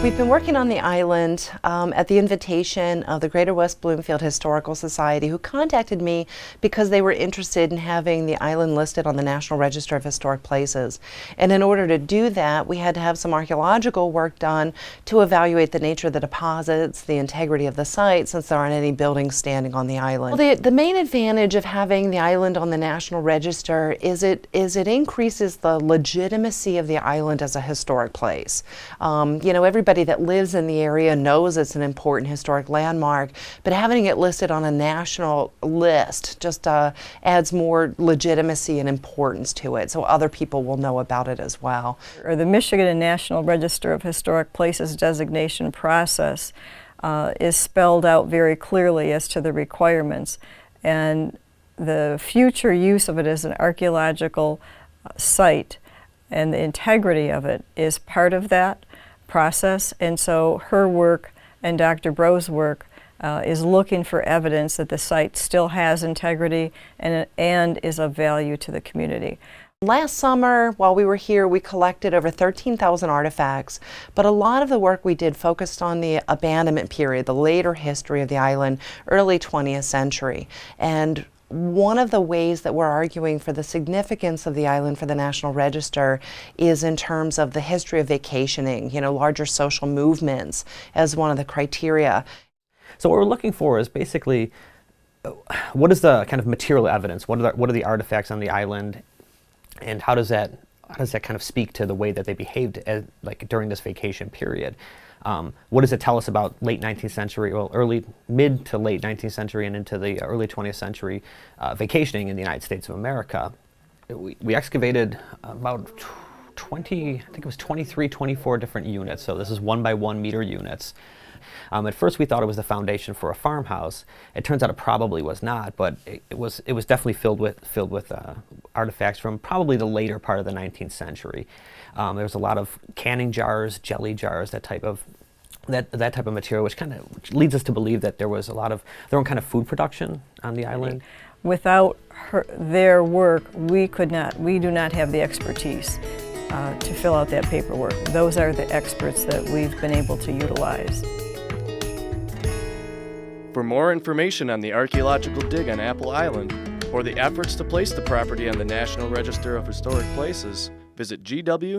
We've been working on the island at the invitation of the Greater West Bloomfield Historical Society, who contacted me because they were interested in having the island listed on the National Register of Historic Places. And in order to do that, we had to have some archaeological work done to evaluate the nature of the deposits, the integrity of the site, since there aren't any buildings standing on the island. Well, the main advantage of having the island on the National Register is it increases the legitimacy of the island as a historic place. You know, everybody that lives in the area knows it's an important historic landmark, but having it listed on a national list just adds more legitimacy and importance to it, so other people will know about it as well. The Michigan National Register of Historic Places designation process is spelled out very clearly as to the requirements, and the future use of it as an archaeological site and the integrity of it is part of that process. And so her work and Dr. Bro's work is looking for evidence that the site still has integrity and is of value to the community. Last summer, while we were here, we collected over 13,000 artifacts, but a lot of the work we did focused on the abandonment period, the later history of the island, early 20th century. And one of the ways that we're arguing for the significance of the island for the National Register is in terms of the history of vacationing, you know, larger social movements as one of the criteria. So what we're looking for is basically, what is the kind of material evidence? What are the artifacts on the island, and how does that kind of speak to the way that they behaved like during this vacation period? What does it tell us about late 19th century, well, mid to late 19th century and into the early 20th century vacationing in the United States of America? We excavated about 20, I think it was 23, 24 different units. So this is 1 by 1 meter units. At first we thought it was the foundation for a farmhouse. It turns out it probably was not, but it was definitely filled with artifacts from probably the later part of the 19th century. There was a lot of canning jars, jelly jars, that type of material, which leads us to believe that there was their own kind of food production on the island. Without their work, we do not have the expertise to fill out that paperwork. Those are the experts that we've been able to utilize. For more information on the archaeological dig on Apple Island, or the efforts to place the property on the National Register of Historic Places, visit gwbhs.org.